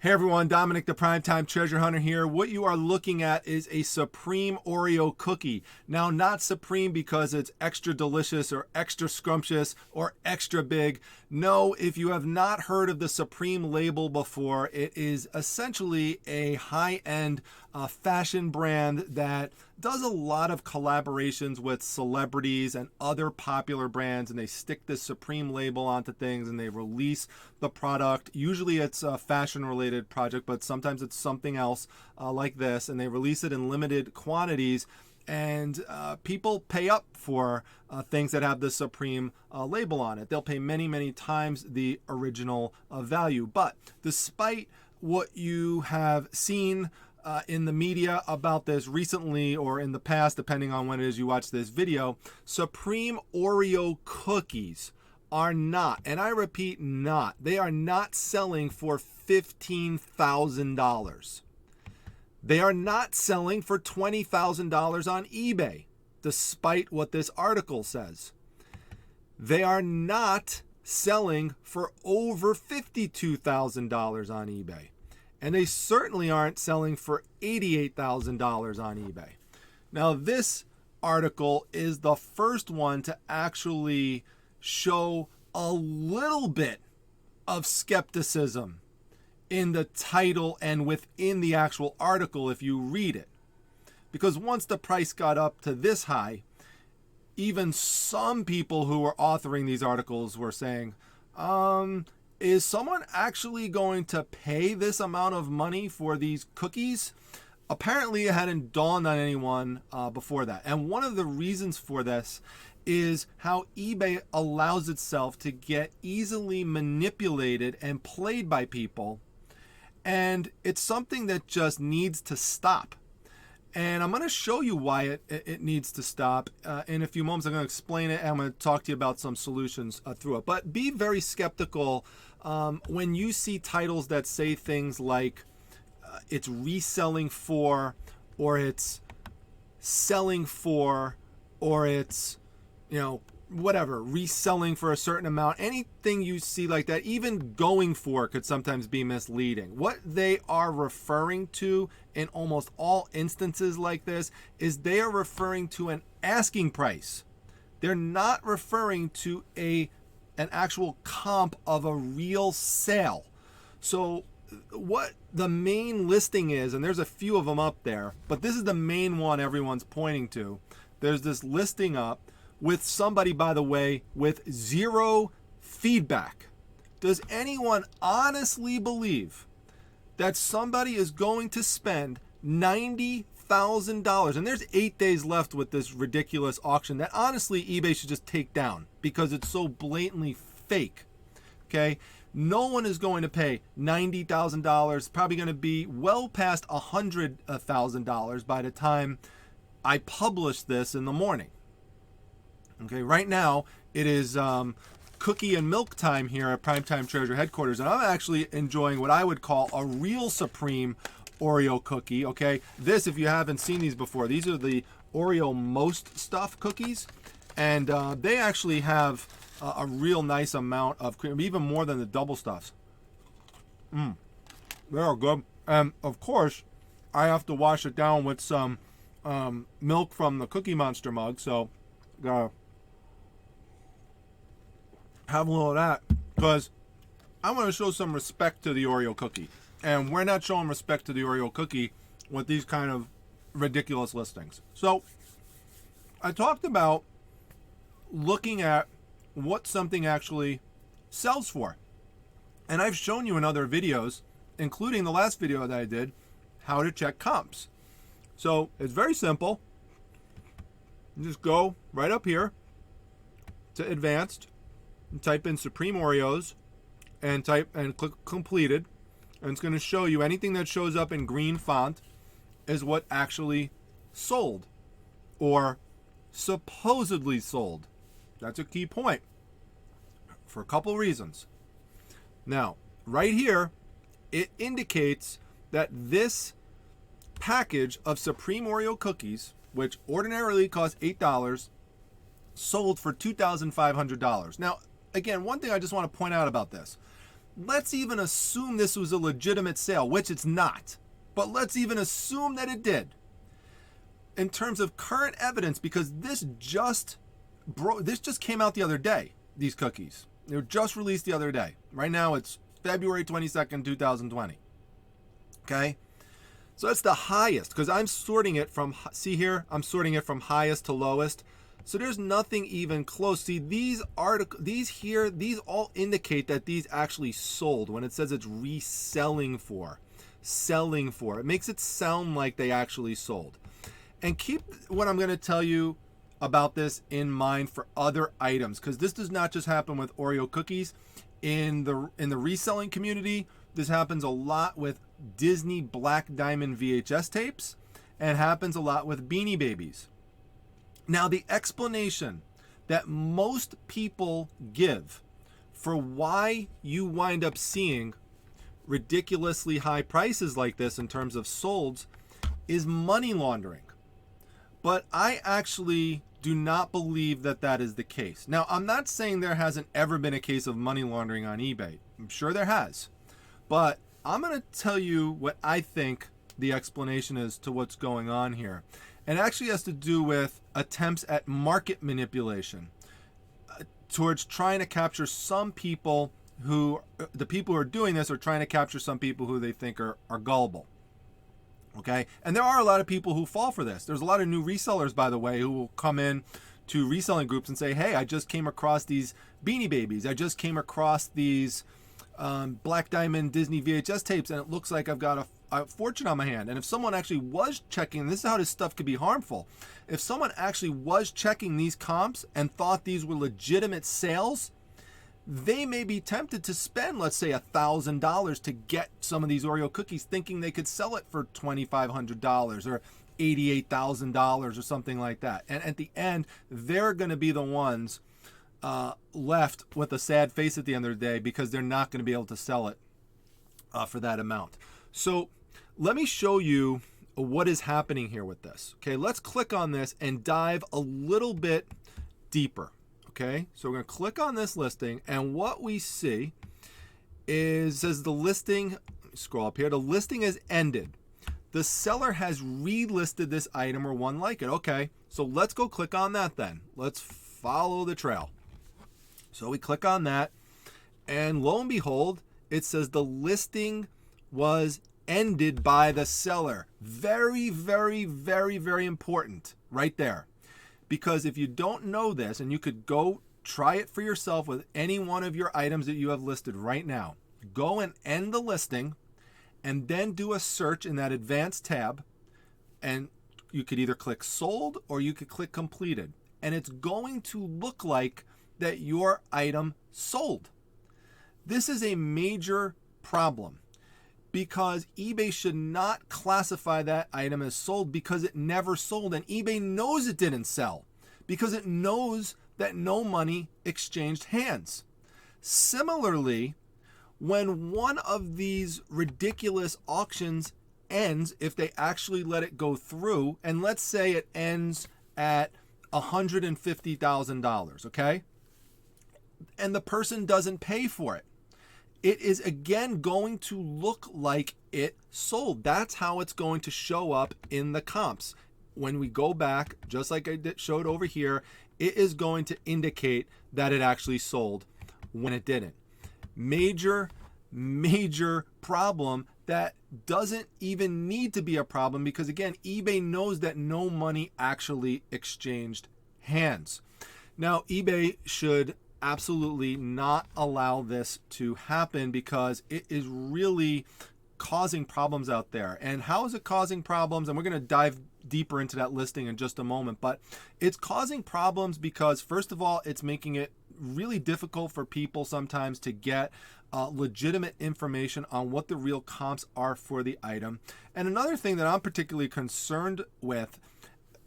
Hey everyone, Dominic the Primetime Treasure Hunter here. What you are looking at is a Supreme Oreo cookie. Now, not Supreme because it's extra delicious or extra scrumptious or extra big. No, if you have not heard of the Supreme label before, it is essentially a high-end fashion brand that does a lot of collaborations with celebrities and other popular brands, and they stick this Supreme label onto things and they release the product. Usually it's a fashion related project, but sometimes it's something else like this, and they release it in limited quantities, and people pay up for things that have the Supreme label on it. They'll pay many times the original value. But despite what you have seen in the media about this recently or in the past, depending on when it is you watch this video, Supreme Oreo cookies are not, and I repeat not, they are not selling for $15,000. They are not selling for $20,000 on eBay, despite what this article says. They are not selling for over $52,000 on eBay. And they certainly aren't selling for $88,000 on eBay. Now, this article is the first one to actually show a little bit of skepticism in the title and within the actual article if you read it. Because once the price got up to this high, even some people who were authoring these articles were saying, is someone actually going to pay this amount of money for these cookies? Apparently it hadn't dawned on anyone before that. And one of the reasons for this is how eBay allows itself to get easily manipulated and played by people. And it's something that just needs to stop. And I'm going to show you why it needs to stop. In a few moments, I'm going to explain it, and I'm going to talk to you about some solutions through it. But be very skeptical when you see titles that say things like it's reselling for, or it's selling for, or it's, whatever, reselling for a certain amount. Anything you see like that, even going for, could sometimes be misleading. What they are referring to in almost all instances like this is they are referring to an asking price. They're not referring to an actual comp of a real sale. So what the main listing is, and there's a few of them up there, but this is the main one everyone's pointing to. There's this listing up with somebody, by the way, with zero feedback. Does anyone honestly believe that somebody is going to spend $90,000, and there's 8 days left with this ridiculous auction that honestly eBay should just take down because it's so blatantly fake, okay? No one is going to pay $90,000, probably going to be well past $100,000 by the time I publish this in the morning. Okay, right now it is cookie and milk time here at Primetime Treasure headquarters, and I'm actually enjoying what I would call a real Supreme Oreo cookie. Okay, this, if you haven't seen these before, these are the Oreo Most Stuff cookies, and they actually have a real nice amount of cream, even more than the double stuffs. They are good, and of course I have to wash it down with some milk from the Cookie Monster mug, so gotta have a little of that, because I want to show some respect to the Oreo cookie, and we're not showing respect to the Oreo cookie with these kind of ridiculous listings. So I talked about looking at what something actually sells for, and I've shown you in other videos, including the last video that I did, how to check comps. So it's very simple. You just go right up here to advanced and type in Supreme Oreos and click completed, and it's going to show you anything that shows up in green font is what actually sold or supposedly sold. That's a key point for a couple reasons. Now, right here, it indicates that this package of Supreme Oreo cookies, which ordinarily cost $8, sold for $2,500. Now, again, one thing I just want to point out about this let's even assume this was a legitimate sale, which it's not, but let's even assume that it did. In terms of current evidence, because this just came out the other day, these cookies. They were just released the other day. Right now it's February 22nd, 2020. Okay? So that's the highest, because I'm sorting it from, see here, I'm sorting it from highest to lowest. So there's nothing even close. See, these all indicate that these actually sold when it says it's reselling for, selling for. It makes it sound like they actually sold. And keep what I'm going to tell you about this in mind for other items, because this does not just happen with Oreo cookies. In the reselling community, this happens a lot with Disney Black Diamond VHS tapes, and happens a lot with Beanie Babies. Now, the explanation that most people give for why you wind up seeing ridiculously high prices like this in terms of solds is money laundering. But I actually do not believe that that is the case. Now, I'm not saying there hasn't ever been a case of money laundering on eBay. I'm sure there has. But I'm going to tell you what I think the explanation is to what's going on here. And it actually has to do with attempts at market manipulation towards trying to capture some people who, the people who are doing this are trying to capture some people who they think are gullible. Okay? And there are a lot of people who fall for this. There's a lot of new resellers, by the way, who will come in to reselling groups and say, hey, I just came across these Beanie Babies. I just came across these Black Diamond Disney VHS tapes, and it looks like I've got a fortune on my hand. And if someone actually was checking, this is how this stuff could be harmful. If someone actually was checking these comps and thought these were legitimate sales, they may be tempted to spend, let's say, $1,000 to get some of these Oreo cookies, thinking they could sell it for $2,500 or $88,000 or something like that. And at the end, they're going to be the ones left with a sad face at the end of the day, because they're not going to be able to sell it for that amount. So let me show you what is happening here with this. Okay, let's click on this and dive a little bit deeper. Okay, so we're going to click on this listing, and what we see is, says the listing, scroll up here, the listing has ended. The seller has relisted this item or one like it. Okay, so let's go click on that then. Let's follow the trail. So we click on that, and lo and behold, it says the listing was ended by the seller. Very, very, very, very important right there. Because if you don't know this, and you could go try it for yourself with any one of your items that you have listed right now, go and end the listing and then do a search in that advanced tab, and you could either click sold or you could click completed, and it's going to look like that your item sold. This is a major problem, because eBay should not classify that item as sold, because it never sold, and eBay knows it didn't sell, because it knows that no money exchanged hands. Similarly, when one of these ridiculous auctions ends, if they actually let it go through, and let's say it ends at $150,000, okay? And the person doesn't pay for it, it is again going to look like it sold. That's how it's going to show up in the comps. When we go back, just like I showed over here, it is going to indicate that it actually sold when it didn't. Major, major problem that doesn't even need to be a problem, because again, eBay knows that no money actually exchanged hands. Now, eBay should absolutely not allow this to happen, because it is really causing problems out there. And how is it causing problems? And we're going to dive deeper into that listing in just a moment, but it's causing problems because, first of all, it's making it really difficult for people sometimes to get legitimate information on what the real comps are for the item. And another thing that I'm particularly concerned with,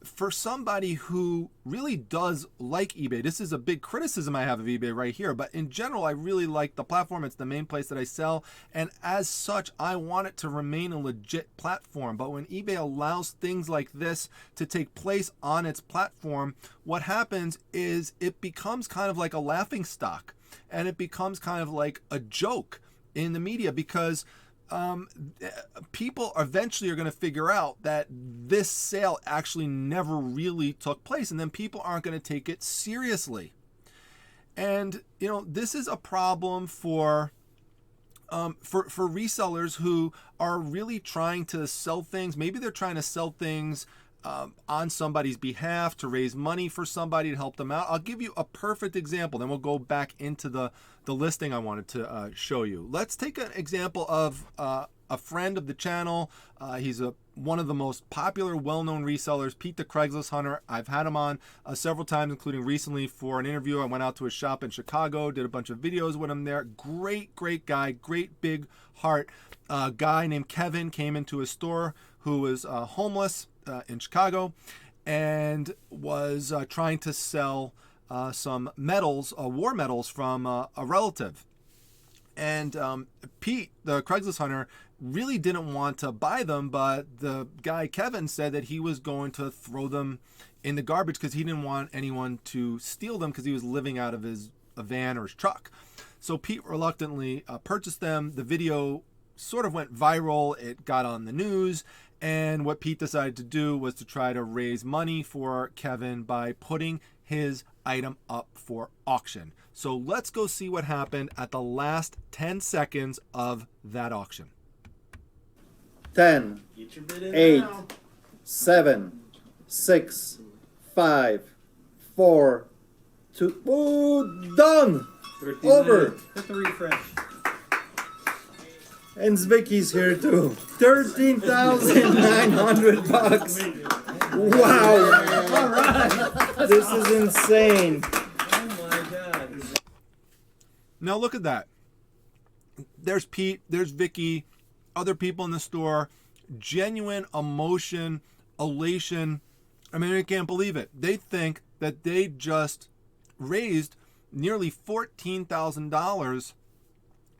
for somebody who really does like eBay, this is a big criticism I have of eBay right here, but in general, I really like the platform. It's the main place that I sell, and as such, I want it to remain a legit platform. But when eBay allows things like this to take place on its platform, what happens is it becomes kind of like a laughing stock, and it becomes kind of like a joke. in the media, because people eventually are going to figure out that this sale actually never really took place, and then people aren't going to take it seriously. And this is a problem for resellers who are really trying to sell things. Maybe they're trying to sell things on somebody's behalf to raise money for somebody to help them out. I'll give you a perfect example, then we'll go back into the listing I wanted to show you. Let's take an example of a friend of the channel. He's one of the most popular, well-known resellers, Pete the Craigslist Hunter. I've had him on several times, including recently for an interview. I went out to his shop in Chicago, did a bunch of videos with him there. Great guy, great big heart. A guy named Kevin came into his store who was homeless in Chicago and was trying to sell some medals, war medals from a relative. And Pete, the Craigslist Hunter, really didn't want to buy them, but the guy Kevin said that he was going to throw them in the garbage because he didn't want anyone to steal them because he was living out of his van or his truck. So Pete reluctantly purchased them. The video sort of went viral. It got on the news. And what Pete decided to do was to try to raise money for Kevin by putting his item up for auction. So let's go see what happened at the last 10 seconds of that auction. 10, 8, 7, 6, 5, 4, 2, oh, done! Over! Hit the refresh. And Zvicky's here too. 13,900 bucks. Wow! All right. This is insane. Oh my God. Now look at that. There's Pete, there's Vicky, other people in the store. Genuine emotion, elation. I mean, I can't believe it. They think that they just raised nearly $14,000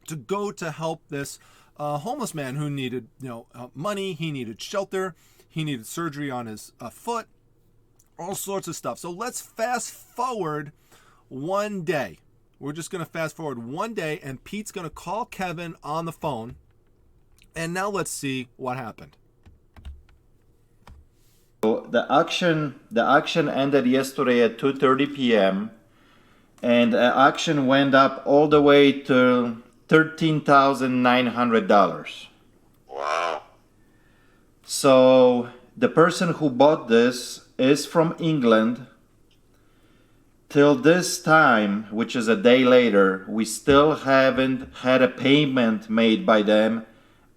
to go to help this homeless man who needed, money. He needed shelter. He needed surgery on his foot. All sorts of stuff. So let's fast forward one day. We're just going to fast forward one day, and Pete's going to call Kevin on the phone. And now let's see what happened. The auction ended yesterday at 2:30 p.m. and the auction went up all the way to $13,900. Wow. So the person who bought this is from England. Till this time, which is a day later, we still haven't had a payment made by them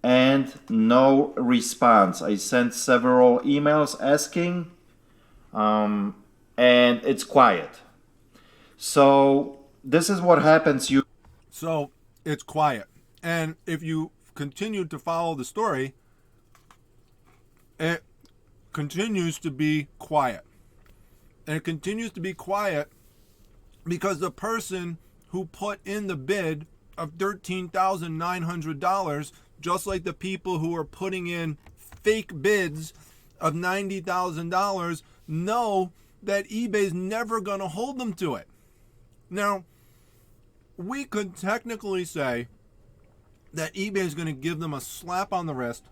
and no response. I sent several emails asking, and it's quiet. So this is what happens. So it's quiet. And if you continue to follow the story, it continues to be quiet. And it continues to be quiet because the person who put in the bid of $13,900, just like the people who are putting in fake bids of $90,000, know that eBay's never going to hold them to it. Now, we could technically say that eBay is going to give them a slap on the wrist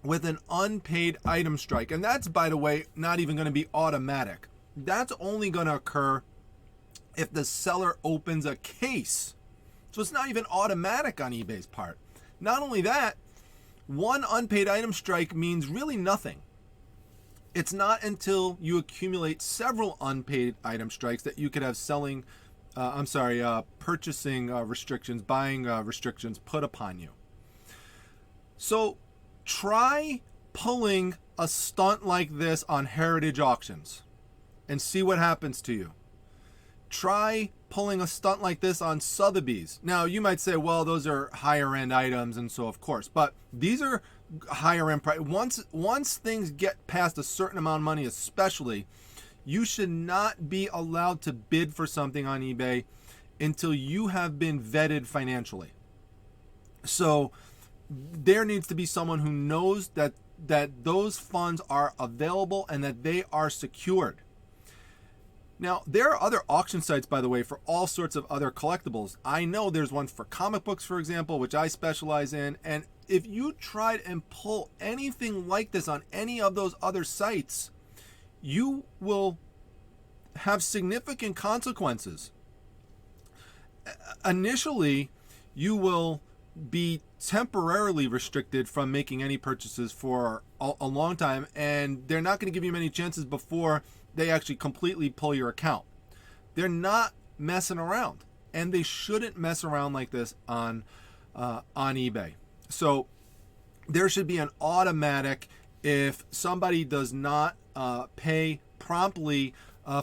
with an unpaid item strike. And that's, by the way, not even going to be automatic. That's only going to occur if the seller opens a case. So it's not even automatic on eBay's part. Not only that, one unpaid item strike means really nothing. It's not until you accumulate several unpaid item strikes that you could have purchasing restrictions, buying restrictions put upon you. So try pulling a stunt like this on heritage auctions and see what happens to you. Try pulling a stunt like this on Sotheby's. Now, you might say, well, those are higher end items, and so of course, but these are higher end price. Once things get past a certain amount of money, especially, you should not be allowed to bid for something on eBay until you have been vetted financially. So there needs to be someone who knows that those funds are available and that they are secured. Now, there are other auction sites, by the way, for all sorts of other collectibles. I know there's one for comic books, for example, which I specialize in. And if you tried and pull anything like this on any of those other sites, you will have significant consequences. Initially, you will be temporarily restricted from making any purchases for a long time, and they're not going to give you many chances before they actually completely pull your account. They're not messing around, and they shouldn't mess around like this on eBay. So there should be an automatic, if somebody does not pay promptly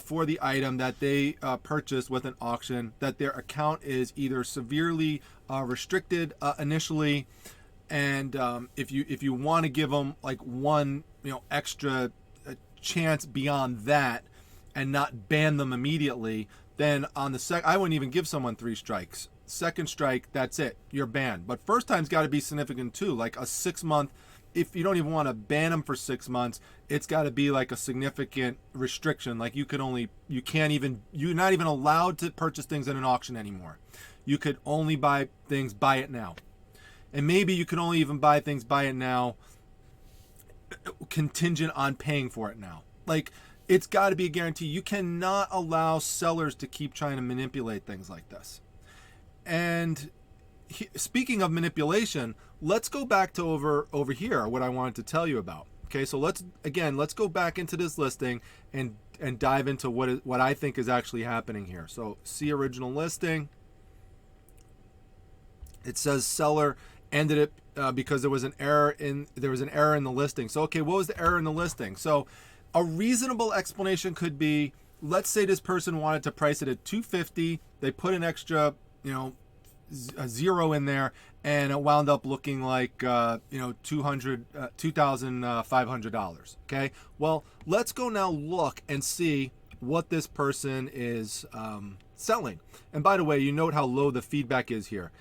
for the item that they purchased with an auction, that their account is either severely restricted initially, and if you want to give them like one extra chance beyond that and not ban them immediately, then on the I wouldn't even give someone 3 strikes. Second strike, that's it, you're banned. But first time's got to be significant too, like a 6-month. If you don't even want to ban them for 6 months, it's got to be like a significant restriction. Like you're not even allowed to purchase things in an auction anymore. You could only buy things, buy it now. And maybe you can only even buy things, buy it now, contingent on paying for it now. Like, it's got to be a guarantee. You cannot allow sellers to keep trying to manipulate things like this. And speaking of manipulation, let's go back to over here, what I wanted to tell you about. Okay, so let's go back into this listing and dive into what I think is actually happening here. So see original listing. It says seller ended it because there was an error in the listing. So okay, what was the error in the listing? So a reasonable explanation could be, let's say this person wanted to price it at $250. They put an extra, a zero in there, and it wound up looking like $2,500. Okay, well, let's go now look and see what this person is selling. And by the way, you note how low the feedback is here.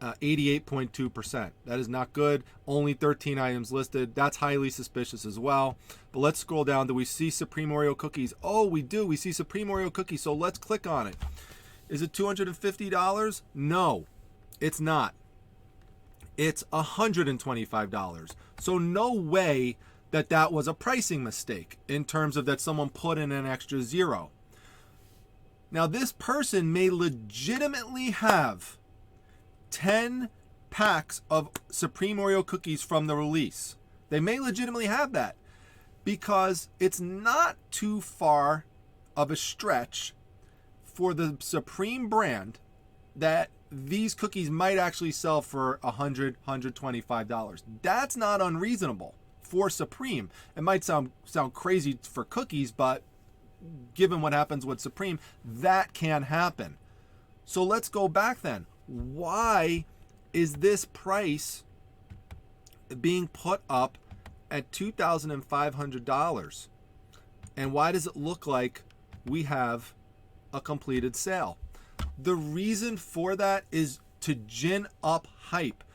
88.2%. That is not good. Only 13 items listed. That's highly suspicious as well. But let's scroll down. Do we see Supreme Oreo cookies? Oh, we do. We see Supreme Oreo cookies. So let's click on it. Is it $250? No, it's not. It's $125. So no way that was a pricing mistake in terms of that someone put in an extra zero. Now, this person may legitimately have 10 packs of Supreme Oreo cookies from the release. They may legitimately have that, because it's not too far of a stretch for the Supreme brand that these cookies might actually sell for $100, $125. That's not unreasonable for Supreme. It might sound crazy for cookies, but given what happens with Supreme, that can happen. So let's go back then. Why is this price being put up at $2,500? And why does it look like we have a completed sale? The reason for that is to gin up hype.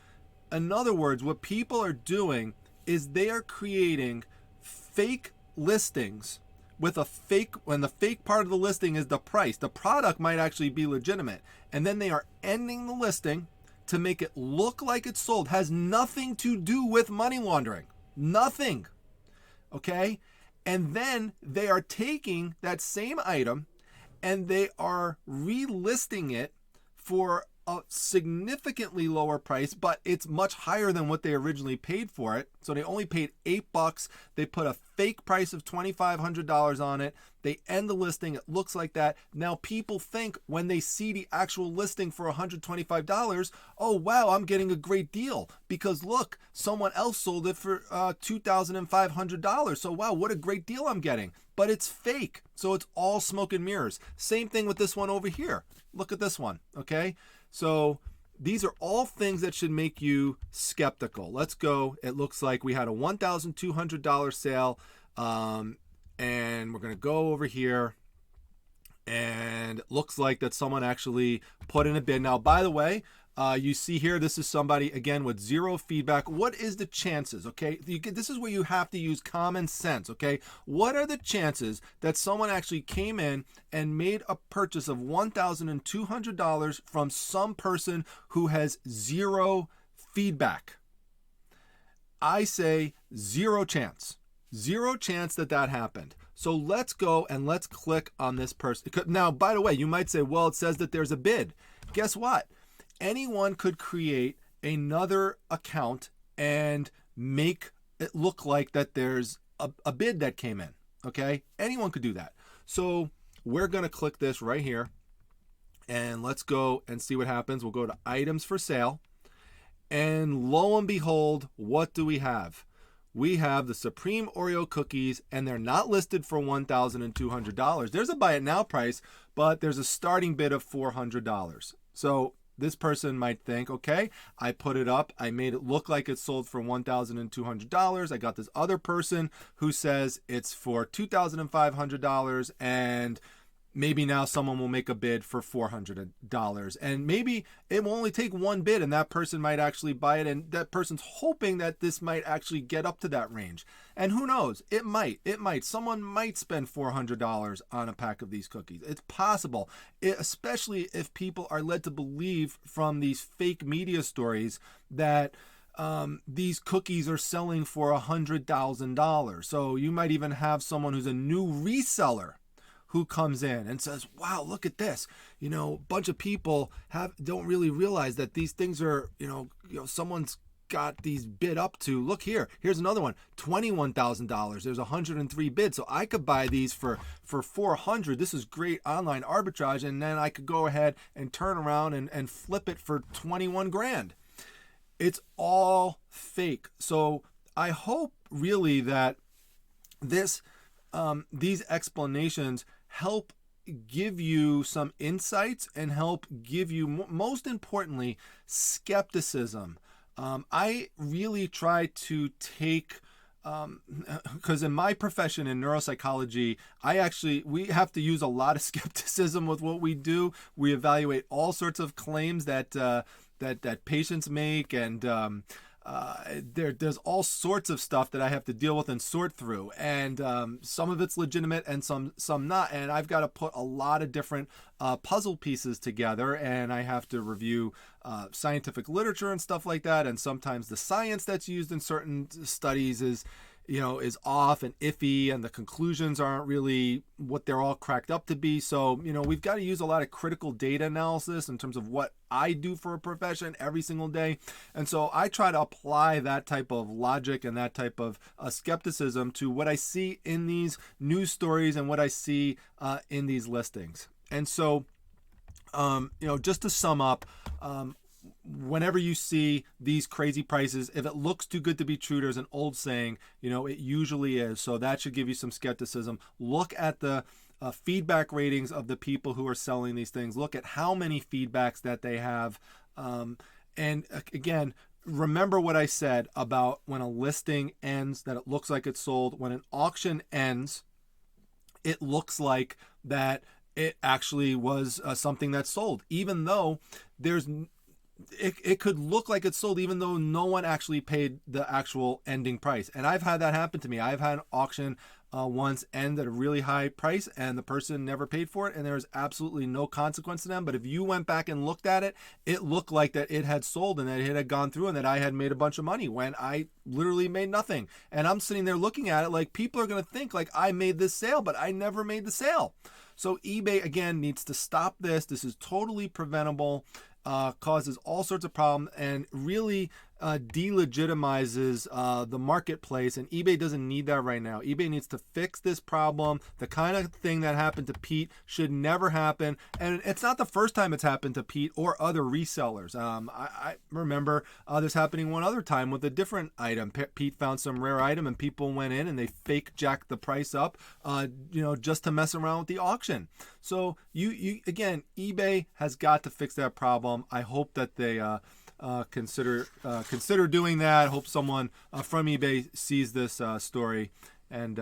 In other words, what people are doing is they are creating fake listings with a fake, when the fake part of the listing is the price. The product might actually be legitimate, and then they are ending the listing to make it look like it's sold. Has nothing to do with money laundering. Nothing. Okay? And then they are taking that same item and they are relisting it for a significantly lower price, but it's much higher than what they originally paid for it. So they only paid $8. They put a fake price of $2,500 on it. They end the listing. It looks like that. Now people think when they see the actual listing for $125, oh wow, I'm getting a great deal, because look, someone else sold it for $2,500. So wow, what a great deal I'm getting. But it's fake. So it's all smoke and mirrors. Same thing with this one over here. Look at this one. Okay. So these are all things that should make you skeptical. Let's go. It looks like we had a $1,200 sale. And we're going to go over here. And it looks like that someone actually put in a bid. Now, by the way, You see here, this is somebody, again, with zero feedback. What is the chances, okay? This is where you have to use common sense, okay? What are the chances that someone actually came in and made a purchase of $1,200 from some person who has zero feedback? I say zero chance. Zero chance that happened. So let's go and let's click on this person. Now, by the way, you might say, well, it says that there's a bid. Guess what? Anyone could create another account and make it look like that there's a bid that came in, okay? Anyone could do that. So we're going to click this right here, and let's go and see what happens. We'll go to items for sale, and lo and behold, what do we have? We have the Supreme Oreo cookies, and they're not listed for $1,200. There's a buy it now price, but there's a starting bid of $400. So this person might think, okay, I put it up, I made it look like it sold for $1,200. I got this other person who says it's for $2,500, and maybe now someone will make a bid for $400, and maybe it will only take one bid and that person might actually buy it, and that person's hoping that this might actually get up to that range. And who knows, it might someone might spend $400 on a pack of these cookies. It's possible, especially if people are led to believe from these fake media stories that these cookies are selling for $100,000. So you might even have someone who's a new reseller who comes in and says, wow, look at this. You know, a bunch of people don't really realize that these things are, someone's got these bid up to, look here, here's another one, $21,000. There's 103 bids. So I could buy these for $400. This is great online arbitrage. And then I could go ahead and turn around and flip it for 21 grand. It's all fake. So I hope really that these explanations help give you some insights and help give you, most importantly, skepticism. I really try to take, because in my profession in neuropsychology, we have to use a lot of skepticism with what we do. We evaluate all sorts of claims that patients make, and there's all sorts of stuff that I have to deal with and sort through, and some of it's legitimate and some not, and I've got to put a lot of different puzzle pieces together, and I have to review scientific literature and stuff like that, and sometimes the science that's used in certain studies is off and iffy, and the conclusions aren't really what they're all cracked up to be. So, we've got to use a lot of critical data analysis in terms of what I do for a profession every single day. And so I try to apply that type of logic and that type of skepticism to what I see in these news stories and what I see in these listings. And so, just to sum up, whenever you see these crazy prices, if it looks too good to be true, there's an old saying, it usually is. So that should give you some skepticism. Look at the feedback ratings of the people who are selling these things. Look at how many feedbacks that they have. And again, remember what I said about when a listing ends, that it looks like it's sold. When an auction ends, it looks like that it actually was something that sold, even though it could look like it's sold even though no one actually paid the actual ending price. And I've had that happen to me. I've had an auction once end at a really high price and the person never paid for it, and there was absolutely no consequence to them. But if you went back and looked at it, it looked like that it had sold and that it had gone through and that I had made a bunch of money when I literally made nothing. And I'm sitting there looking at it like people are going to think like I made this sale, but I never made the sale. So eBay, again, needs to stop this. This is totally preventable. Causes all sorts of problems and really delegitimizes the marketplace, and eBay doesn't need that right now. eBay needs to fix this problem. The kind of thing that happened to Pete should never happen, and it's not the first time it's happened to Pete or other resellers. I remember this happening one other time with a different item. Pete found some rare item and people went in and they fake jacked the price up, just to mess around with the auction. So you again, eBay has got to fix that problem. I hope that they consider doing that. I hope someone from eBay sees this story. And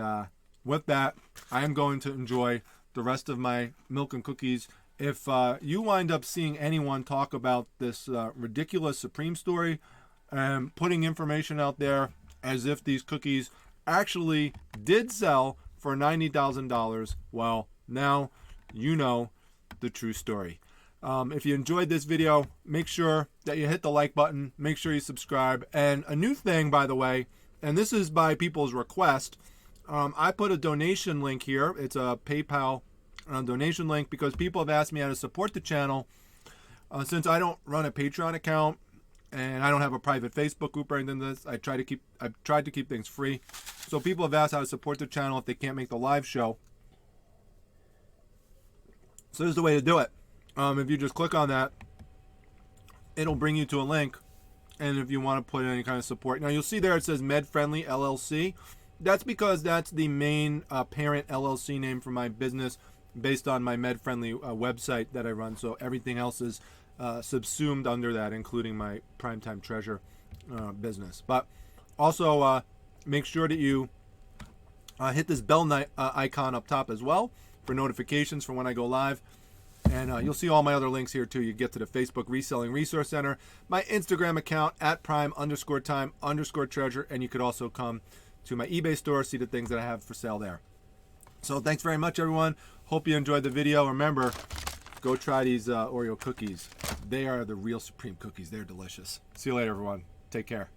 with that, I am going to enjoy the rest of my milk and cookies if you wind up seeing anyone talk about this ridiculous Supreme story and putting information out there as if these cookies actually did sell for $90,000, well, now you know the true story. If you enjoyed this video, make sure that you hit the like button, make sure you subscribe. And a new thing, by the way, and this is by people's request, I put a donation link here. It's a PayPal donation link because people have asked me how to support the channel. Since I don't run a Patreon account and I don't have a private Facebook group or anything like this, I've tried to keep things free. So people have asked how to support the channel if they can't make the live show. So this is the way to do it. If you just click on that, it'll bring you to a link. And if you want to put in any kind of support, now you'll see there it says Med Friendly LLC. That's because that's the main parent LLC name for my business, based on my Med Friendly website that I run. So everything else is subsumed under that, including my Primetime Treasure business. But also make sure that you hit this bell icon up top as well for notifications for when I go live. And you'll see all my other links here too. You get to the Facebook Reselling Resource Center, my Instagram account at prime_time_treasure, and you could also come to my eBay store, see the things that I have for sale there. So thanks very much, everyone. Hope you enjoyed the video. Remember, go try these Oreo cookies. They are the real Supreme cookies. They're delicious. See you later, everyone. Take care.